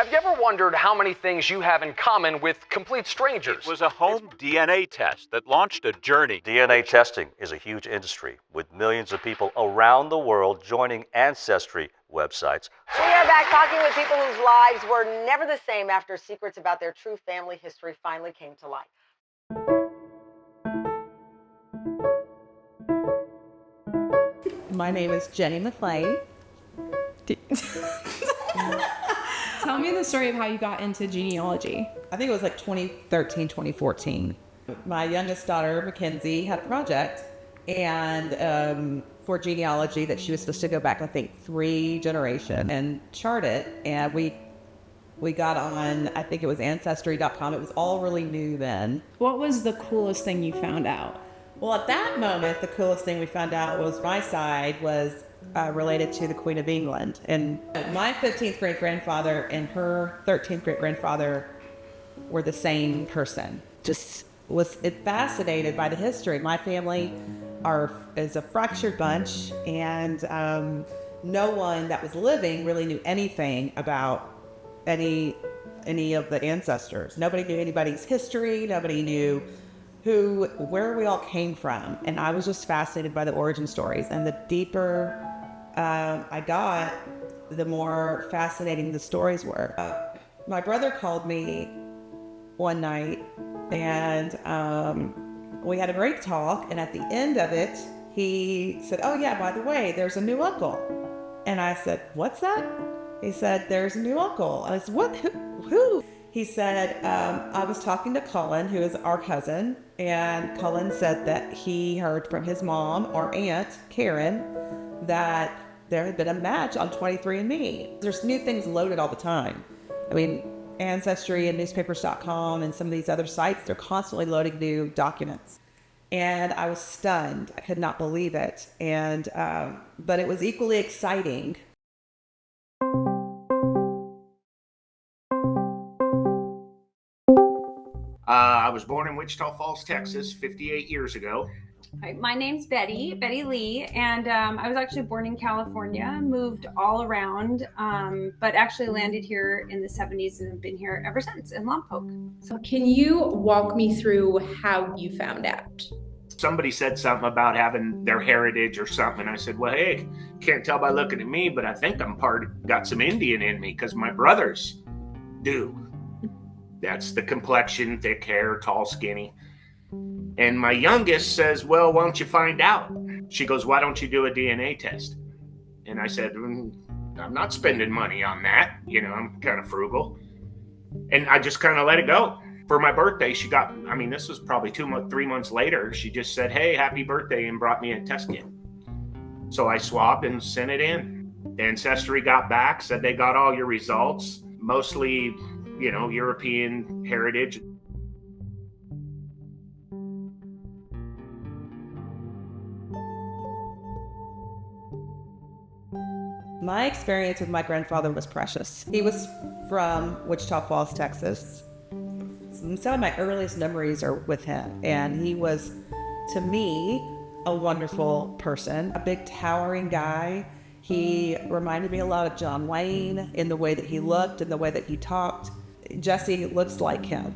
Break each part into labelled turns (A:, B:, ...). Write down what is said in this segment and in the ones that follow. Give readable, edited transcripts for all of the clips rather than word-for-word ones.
A: Have you ever wondered how many things you have in common with complete strangers?
B: It was a home DNA test that launched a journey.
C: DNA testing is a huge industry with millions of people around the world joining Ancestry websites.
D: We are back talking with people whose lives were never the same after secrets about their true family history finally came to light.
E: My name is Jenny McLean.
F: Tell me the story of how you got into genealogy.
E: I think it was like 2013, 2014. My youngest daughter, Mackenzie, had a project and for genealogy that she was supposed to go back, I think, 3 generations and chart it. And we got on, I think it was Ancestry.com. It was all really new then.
F: What was the coolest thing you found out?
E: Well, at that moment, the coolest thing we found out was my side was related to the Queen of England. And my 15th great-grandfather and her 13th great-grandfather were the same person. Just was fascinated by the history. My family is a fractured bunch, and no one that was living really knew anything about any of the ancestors. Nobody knew anybody's history. Nobody knew where we all came from. And I was just fascinated by the origin stories. And the deeper I got, the more fascinating the stories were. My brother called me one night and we had a great talk. And at the end of it, he said, "Oh yeah, by the way, there's a new uncle." And I said, "What's that?" He said, "There's a new uncle." I said, "What? Who?" He said, "I was talking to Cullen, who is our cousin, and Cullen said that he heard from his mom or aunt, Karen, that there had been a match on 23andMe. There's new things loaded all the time. I mean, Ancestry and newspapers.com and some of these other sites, they're constantly loading new documents. And I was stunned. I could not believe it. And but it was equally exciting.
G: I was born in Wichita Falls, Texas, 58 years ago.
H: Hi, my name's Betty Lee, and I was actually born in California, moved all around, but actually landed here in the 70s and have been here ever since in Lompoc.
F: So can you walk me through how you found out?
G: Somebody said something about having their heritage or something, and I said, well, hey, can't tell by looking at me, but I think I'm got some Indian in me because my brothers do. That's the complexion, thick hair, tall, skinny. And my youngest says, well, why don't you find out? She goes, why don't you do a DNA test? And I said, I'm not spending money on that. You know, I'm kind of frugal. And I just kind of let it go. For my birthday, she got, this was probably 3 months later. She just said, hey, happy birthday, and brought me a test kit. So I swabbed and sent it in. Ancestry got back, said they got all your results, mostly, European heritage.
E: My experience with my grandfather was precious. He was from Wichita Falls, Texas. Some of my earliest memories are with him, and he was, to me, a wonderful person, a big towering guy. He reminded me a lot of John Wayne in the way that he looked and the way that he talked. Jesse looks like him.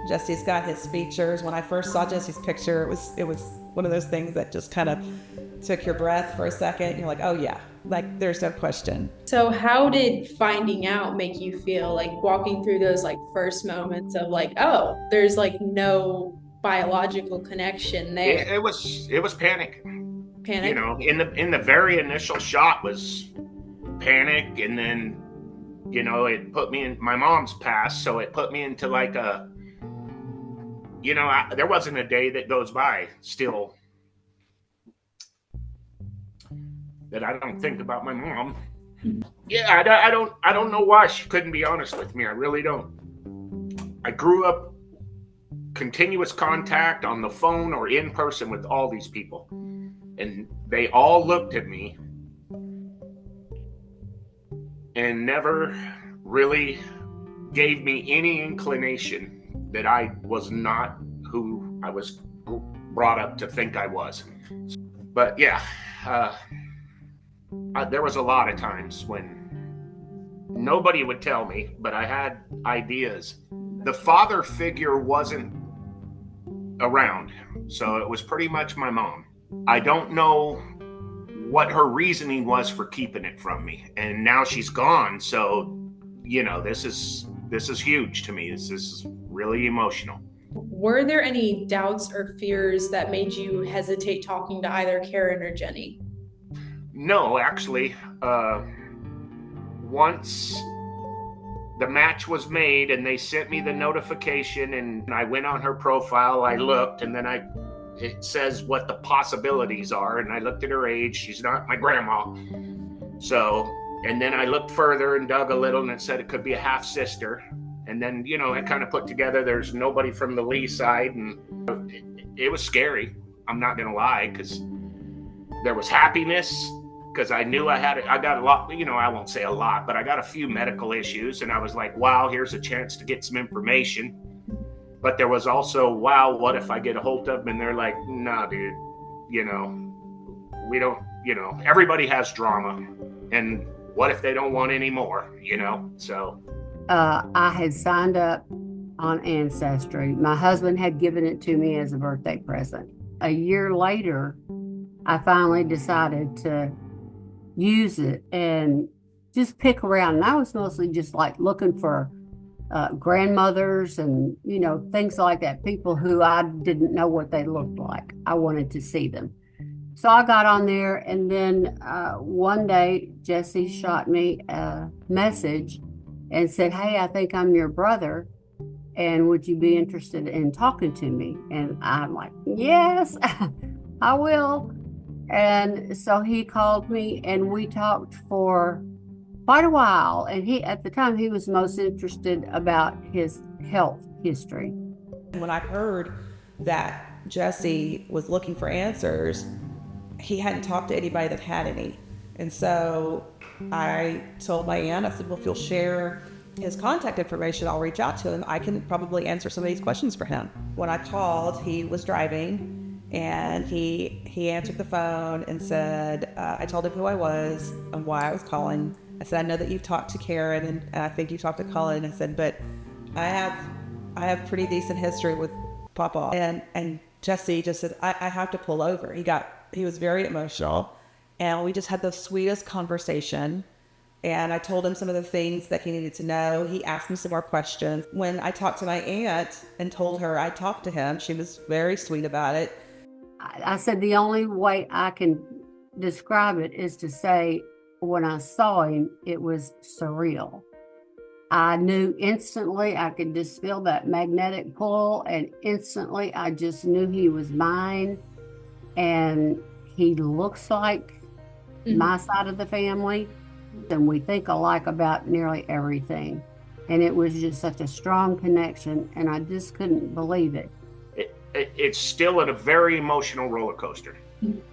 E: Jesse's got his features. When I first saw Jesse's picture, it was one of those things that just kind of took your breath for a second. You're like, oh yeah, like there's no question.
F: So how did finding out make you feel, like walking through those first moments of oh, there's no biological connection there?
G: It was panic.
F: Panic?
G: In the very initial shot was panic, and then, it put me in, my mom's passed, so it put me into there wasn't a day that goes by still that I don't think about my mom. Yeah, I don't know why she couldn't be honest with me. I really don't. I grew up continuous contact on the phone or in person with all these people, and they all looked at me and never really gave me any inclination that I was not who I was brought up to think I was. But yeah, there was a lot of times when Nobody would tell me, but I had ideas. The father figure wasn't around, so it was pretty much my mom. I don't know what her reasoning was for keeping it from me, and now she's gone, so this is huge to me. This is really emotional.
F: Were there any doubts or fears that made you hesitate talking to either Karen or Jenny?
G: No, actually, once the match was made and they sent me the notification and I went on her profile, I looked, and then it says what the possibilities are, and I looked at her age. She's not my grandma. So, and then I looked further and dug a little, and it said it could be a half sister. And then, I kind of put together there's nobody from the Lee side, and it was scary. I'm not going to lie, because there was happiness, because I knew I got a lot, I won't say a lot, but I got a few medical issues, and I was like, wow, here's a chance to get some information. But there was also, wow, what if I get a hold of them and they're like, nah, dude, we don't, everybody has drama, and what if they don't want any more, so.
I: I had signed up on Ancestry. My husband had given it to me as a birthday present. A year later, I finally decided to use it and just pick around. And I was mostly just like looking for grandmothers and, things like that, people who I didn't know what they looked like. I wanted to see them. So I got on there, and then one day, Jesse shot me a message and said, hey, I think I'm your brother, and would you be interested in talking to me? And I'm like, yes, I will. And so he called me, and we talked for quite a while. And at the time, he was most interested about his health history.
E: When I heard that Jesse was looking for answers, he hadn't talked to anybody that had any. And so I told my aunt, I said, well, if you'll share his contact information, I'll reach out to him. I can probably answer some of these questions for him. When I called, he was driving, and he answered the phone and said, I told him who I was and why I was calling. I said, I know that you've talked to Karen, and I think you talked to Cullen. I said, but I have pretty decent history with Papa. And Jesse just said, I have to pull over. He was very emotional. And we just had the sweetest conversation. And I told him some of the things that he needed to know. He asked me some more questions. When I talked to my aunt and told her I talked to him, she was very sweet about it.
I: I said the only way I can describe it is to say when I saw him, it was surreal. I knew instantly, I could just feel that magnetic pull, and instantly I just knew he was mine. And he looks like my side of the family, and we think alike about nearly everything. And it was just such a strong connection, and I just couldn't believe it.
G: It's still a very emotional roller coaster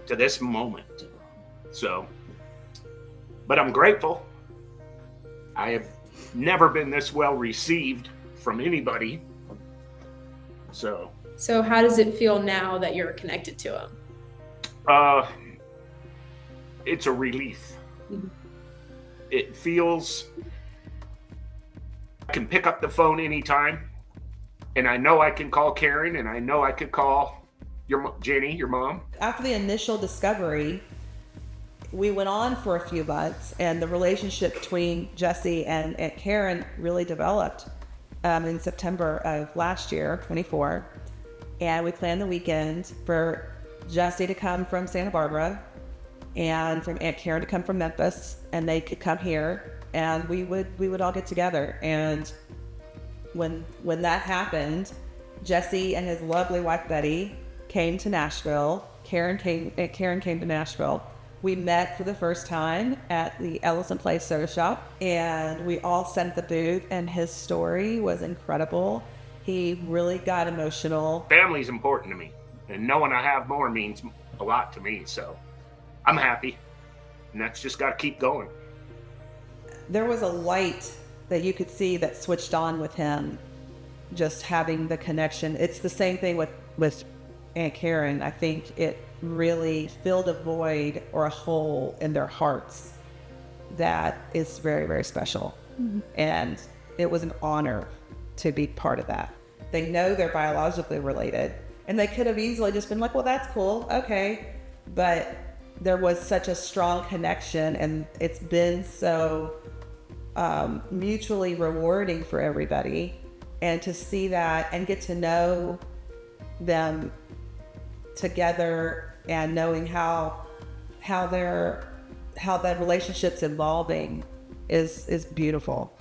G: to this moment. So, but I'm grateful. I have never been this well received from anybody. So
F: how does it feel now that you're connected to him?
G: It's a relief. It feels I can pick up the phone anytime, and I know I can call Karen, and I know I could call Jenny, your mom.
E: After the initial discovery, we went on for a few months, and the relationship between Jesse and Karen really developed in September of last year, 24. And we planned the weekend for Jesse to come from Santa Barbara and from Aunt Karen to come from Memphis, and they could come here, and we would all get together. And when that happened, Jesse and his lovely wife Betty came to Nashville. Karen came to Nashville. We met for the first time at the Ellison Place Soda Shop, and we all sat at the booth, and his story was incredible. He really got emotional.
G: Family's important to me, and knowing I have more means a lot to me, so I'm happy, and that's just got to keep going.
E: There was a light that you could see that switched on with him, just having the connection. It's the same thing with Aunt Karen. I think it really filled a void or a hole in their hearts that is very, very special. And it was an honor to be part of that. They know they're biologically related, and they could have easily just been like, well, that's cool, okay. But there was such a strong connection, and it's been so mutually rewarding for everybody. And to see that and get to know them together and knowing how that relationship's evolving is beautiful.